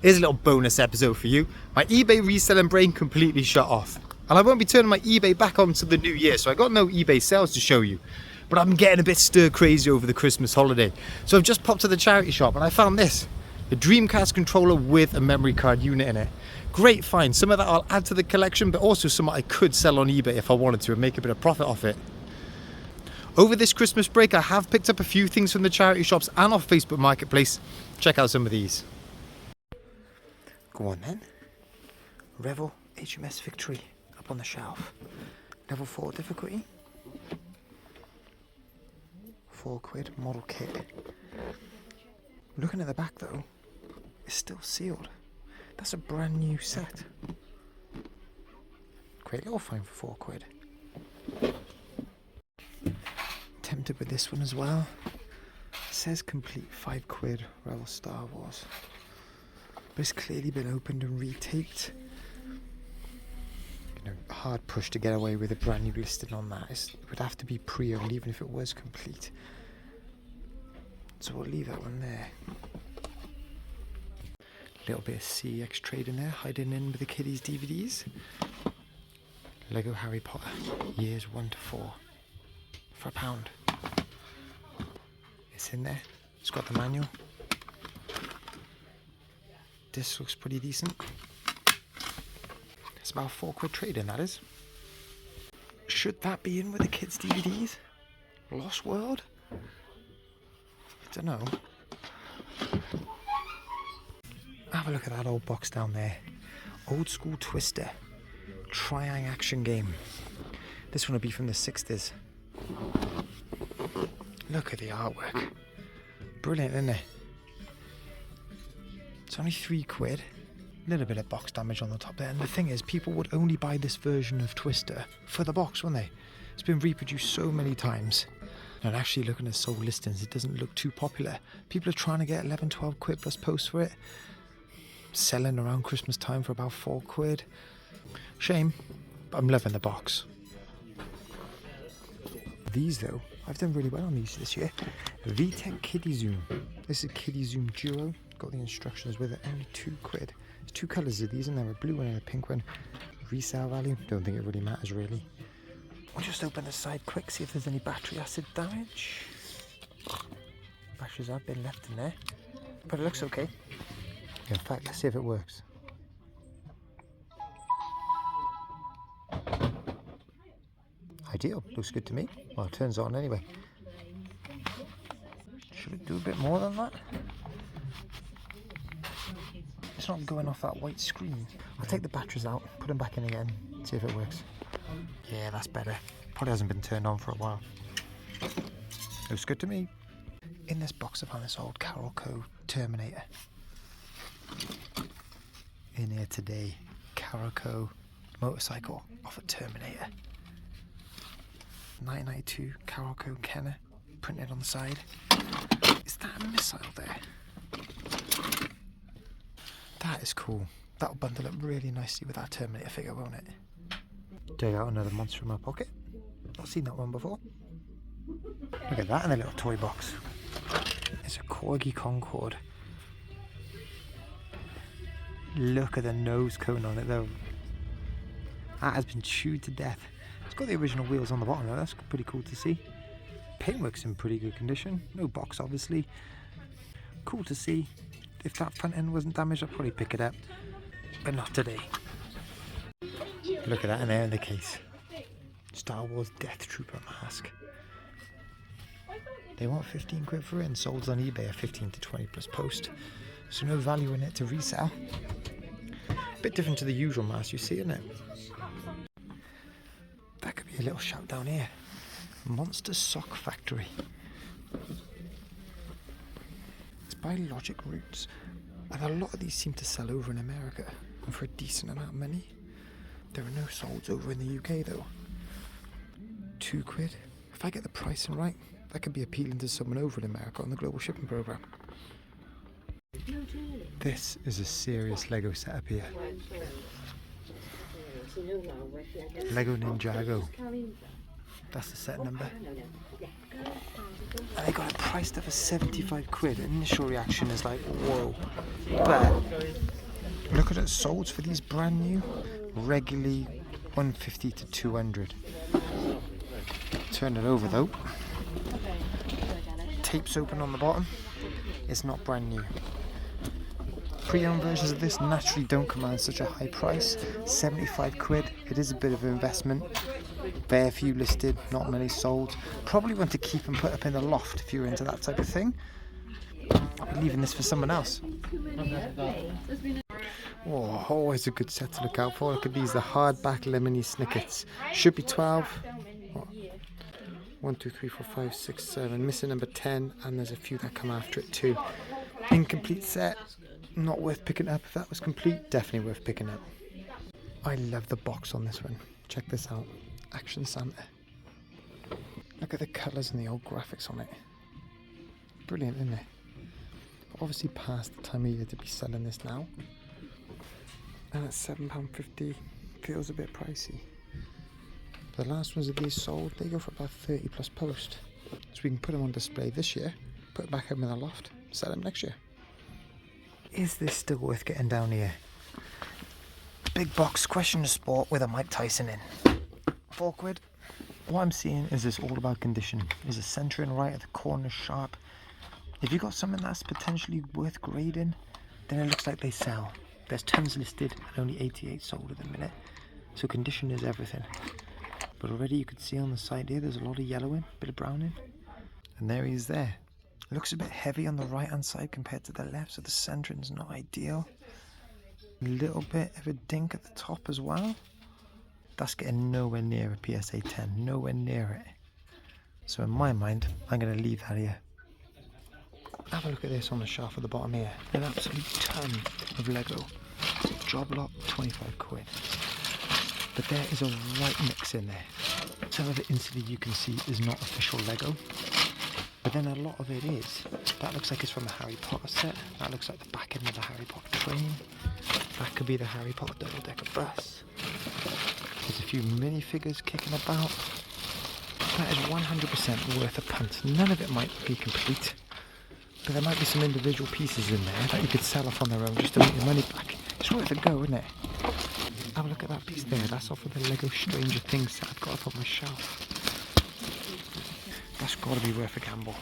Here's a little bonus episode for you. My eBay reselling brain completely shut off. And I won't be turning my eBay back on until the new year, so I got no eBay sales to show you. But I'm getting a bit stir crazy over the Christmas holiday. So I've just popped to the charity shop and I found this. The Dreamcast controller with a memory card unit in it. Great find. Some of that I'll add to the collection, but also some I could sell on eBay if I wanted to and make a bit of profit off it. Over this Christmas break, I have picked up a few things from the charity shops and off Facebook Marketplace. Check out some of these. Go on then. Revell HMS Victory up on the shelf. Level 4 difficulty. £4 model kit. Looking at the back though, it's still sealed. That's a brand new set. Great little find for £4. Tempted with this one as well. It says complete £5 Revell Star Wars. But it's clearly been opened and retaped. You know, hard push to get away with a brand new listing on that. It would have to be pre-owned even if it was complete. So we'll leave that one there. Little bit of CX trade in there, hiding in with the kiddies DVDs. Lego Harry Potter, years 1 to 4, for £1. It's in there. It's got the manual. This looks pretty decent. It's about £4 trade in, that is. Should that be in with the kids' DVDs? Lost World? I don't know. Have a look at that old box down there. Old school Twister. Triang action game. This one will be from the 60s. Look at the artwork. Brilliant, isn't it? It's only £3. A little bit of box damage on the top there. And the thing is, people would only buy this version of Twister for the box, wouldn't they? It's been reproduced so many times. And actually looking at sold listings, it doesn't look too popular. People are trying to get 11, £12 plus posts for it. Selling around Christmas time for about £4. Shame, but I'm loving the box. These though, I've done really well on these this year. VTech Kiddie Zoom. This is Kiddie Zoom Duo. Got the instructions with it, only £2. There's two colours of these in there, a blue one and a pink one. Resale value, don't think it really matters really. I'll just open the side quick, see if there's any battery acid damage. Batteries have been left in there, but it looks okay. In fact, let's see if it works. Ideal, looks good to me. Well, it turns on anyway. Should it do a bit more than that? It's not going off that white screen. I'll take the batteries out, put them back in again, see if it works. Yeah, that's better. Probably hasn't been turned on for a while. Looks good to me. In this box I found this old Carolco Terminator. In here today, Carolco motorcycle off a Terminator. 992 Carolco Kenner printed on the side. Is that a missile there? That is cool. That'll bundle up really nicely with that Terminator figure, won't it? Dig out another monster in my pocket. Not seen that one before. Look at that in a little toy box. It's a Corgi Concorde. Look at the nose cone on it though. That has been chewed to death. It's got the original wheels on the bottom though, that's pretty cool to see. Paintwork's in pretty good condition. No box obviously. Cool to see. If that front end wasn't damaged, I'd probably pick it up. But not today. Look at that in there in the case. Star Wars Death Trooper mask. They want £15 for it and sold on eBay at 15 to 20 plus post. So no value in it to resell. Bit different to the usual mask you see, isn't it? That could be a little shout down here. Monster Sock Factory. It's by Logic Roots. And a lot of these seem to sell over in America and for a decent amount of money. There are no solds over in the UK though. £2. If I get the pricing right, that could be appealing to someone over in America on the global shipping program. This is a serious Lego setup here. Lego Ninjago. That's the set number. And they got it priced up for £75. Initial reaction is like, whoa. But looking at solds for these brand new, regularly 150 to 200. Turn it over though. Tape's open on the bottom. It's not brand new. Pre-owned versions of this naturally don't command such a high price. 75 quid. It is a bit of an investment. Very few listed, not many sold. Probably want to keep and put up in the loft if you're into that type of thing. I'll be leaving this for someone else. Oh, always a good set to look out for. Look at these, the hardback lemony snickets. Should be 12. Oh. 1, 2, 3, 4, 5, 6, 7. Missing number 10, and there's a few that come after it too. Incomplete set. Not worth picking up. If that was complete, definitely worth picking up. I love the box on this one. Check this out. Action Santa. Look at the colours and the old graphics on it. Brilliant, isn't it? But obviously past the time of year to be selling this now. And at £7.50 feels a bit pricey. The last ones of these sold, they go for about 30 plus post. So we can put them on display this year, put them back up in the loft, sell them next year. Is this still worth getting down here? Big box Question of Sport with a Mike Tyson in. 4 quid. What I'm seeing is this all about condition. Is the centering right at the corner sharp? If you've got something that's potentially worth grading, then it looks like they sell. There's tons listed and only 88 sold at the minute. So condition is everything. But already you can see on the side here, there's a lot of yellowing, a bit of browning. And there he is there. It looks a bit heavy on the right hand side compared to the left, so the centering's not ideal. A little bit of a dink at the top as well. That's getting nowhere near a PSA 10, nowhere near it. So in my mind, I'm going to leave that here. Have a look at this on the shelf at the bottom here. An absolute ton of Lego. Job lot, 25 quid. But there is a right mix in there. Some of it instantly you can see is not official Lego. But then a lot of it is. That looks like it's from a Harry Potter set. That looks like the back end of the Harry Potter train. That could be the Harry Potter double-decker bus. There's a few minifigures kicking about. That is 100% worth a punt. None of it might be complete. But there might be some individual pieces in there that you could sell off on their own just to make your money back. It's worth a go, isn't it? Have a look at that piece there. That's off of the Lego Stranger Things set I've got up on my shelf. That's got to be worth a gamble.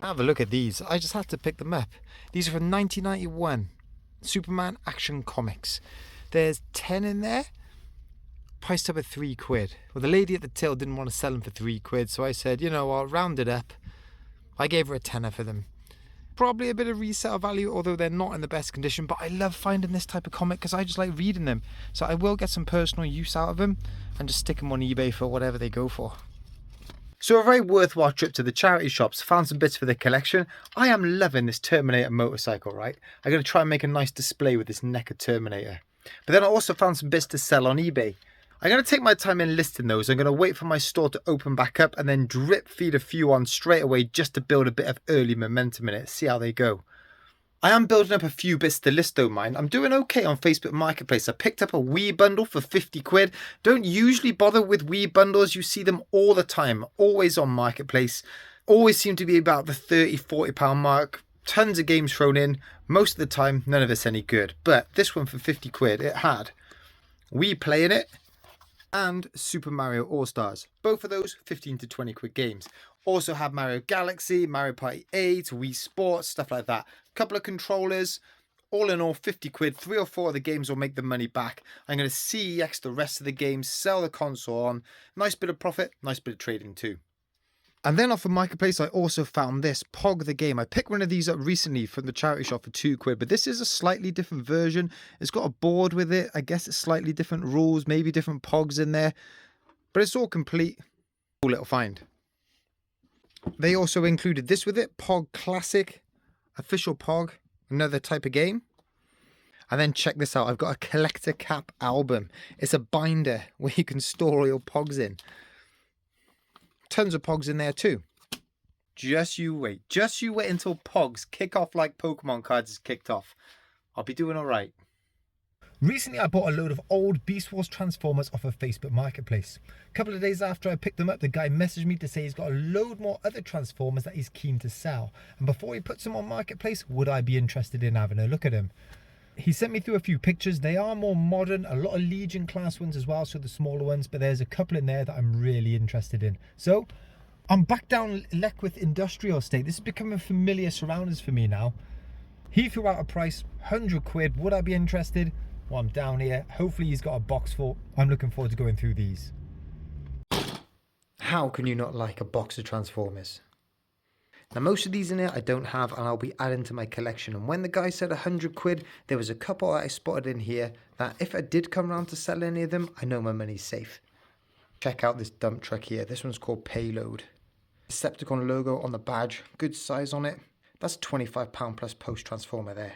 Have a look at these. I just had to pick them up. These are from 1991. Superman Action Comics. There's 10 in there. Priced up at 3 quid. Well, the lady at the till didn't want to sell them for 3 quid, so I said, you know, I'll round it up. I gave her a tenner for them. Probably a bit of resale value, although they're not in the best condition, but I love finding this type of comic because I just like reading them. So I will get some personal use out of them and just stick them on eBay for whatever they go for. So a very worthwhile trip to the charity shops, found some bits for the collection. I am loving this Terminator motorcycle, right? I'm going to try and make a nice display with this NECA Terminator. But then I also found some bits to sell on eBay. I'm going to take my time in listing those. I'm going to wait for my store to open back up and then drip feed a few on straight away just to build a bit of early momentum in it, see how they go. I am building up a few bits to list though, mind. I'm doing okay on Facebook Marketplace. I picked up a Wii bundle for 50 quid. Don't usually bother with Wii bundles. You see them all the time, always on Marketplace. Always seem to be about the 30, 40 pound mark. Tons of games thrown in. Most of the time, none of it's any good. But this one for 50 quid, it had Wii Play in it and Super Mario All-Stars. Both of those 15 to 20 quid games. Also have Mario Galaxy, Mario Party 8, Wii Sports, stuff like that. Couple of controllers, all in all 50 quid. 3 or 4 of the games will make the money back. I'm going to CEX the rest of the games, sell the console on. Nice bit of profit, nice bit of trading too. And then off of Marketplace, I also found this, Pog the Game. I picked one of these up recently from the charity shop for 2 quid, but this is a slightly different version. It's got a board with it. I guess it's slightly different rules, maybe different Pogs in there, but it's all complete. Cool little find. They also included this with it, Pog Classic, official Pog, another type of game. And then check this out, I've got a collector cap album. It's a binder where you can store all your Pogs in. Tons of Pogs in there too. Just you wait until Pogs kick off like Pokemon cards is kicked off. I'll be doing all right. Recently I bought a load of old Beast Wars Transformers off of Facebook Marketplace. A couple of days after I picked them up, the guy messaged me to say he's got a load more other Transformers that he's keen to sell. And before he puts them on Marketplace, would I be interested in having a look at them? He sent me through a few pictures. They are more modern, a lot of Legion class ones as well, so the smaller ones, but there's a couple in there that I'm really interested in. So I'm back down Leckwith Industrial Estate. This is becoming familiar surroundings for me now. He threw out a price, 100 quid. Would I be interested? Well, I'm down here. Hopefully he's got a box full. I'm looking forward to going through these. How can you not like a box of Transformers? Now, most of these in here I don't have, and I'll be adding to my collection. And when the guy said 100 quid, there was a couple that I spotted in here that if I did come around to sell any of them, I know my money's safe. Check out this dump truck here. This one's called Payload. Decepticon logo on the badge. Good size on it. That's £25 plus post Transformer there.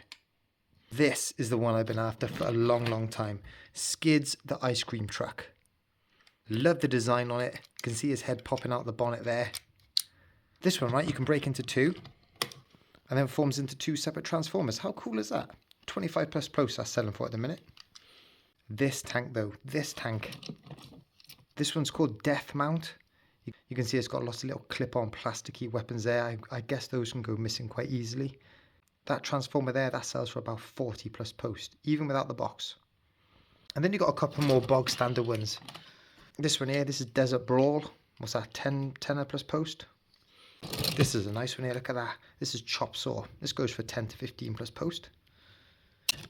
This is the one I've been after for a long time. Skids the ice cream truck. Love the design on it. You can see his head popping out the bonnet there. This one, right, you can break into two and then forms into two separate Transformers. How cool is that? 25 plus posts that's selling for at the minute. This tank though, this tank. This one's called Death Mount. You can see it's got lots of little clip-on plasticky weapons there. I guess those can go missing quite easily. That Transformer there, that sells for about 40 plus post, even without the box. And then you've got a couple more bog standard ones. This one here, this is Desert Brawl. What's that, 10er plus post? This is a nice one here, look at that. This is Chop Saw. This goes for 10 to 15 plus post.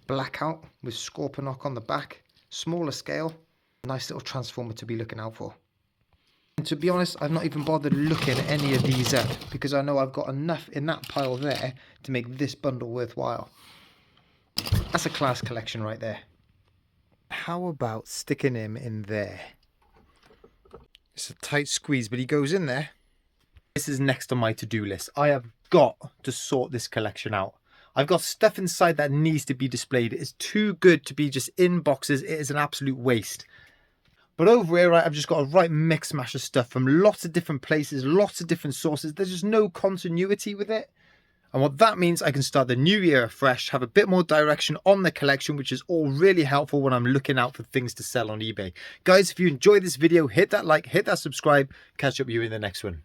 Blackout with Scorponok on the back. Smaller scale. Nice little Transformer to be looking out for. And to be honest, I've not even bothered looking any of these up because I know I've got enough in that pile there to make this bundle worthwhile. That's a class collection right there. How about sticking him in there? It's a tight squeeze, but he goes in there. This is next on my to-do list. I have got to sort this collection out. I've got stuff inside that needs to be displayed. It is too good to be just in boxes. It is an absolute waste. But over here, right, I've just got a right mix mash of stuff from lots of different places, lots of different sources. There's just no continuity with it. And what that means, I can start the new year afresh, have a bit more direction on the collection, which is all really helpful when I'm looking out for things to sell on eBay. Guys, if you enjoyed this video, hit that like, hit that subscribe. Catch up with you in the next one.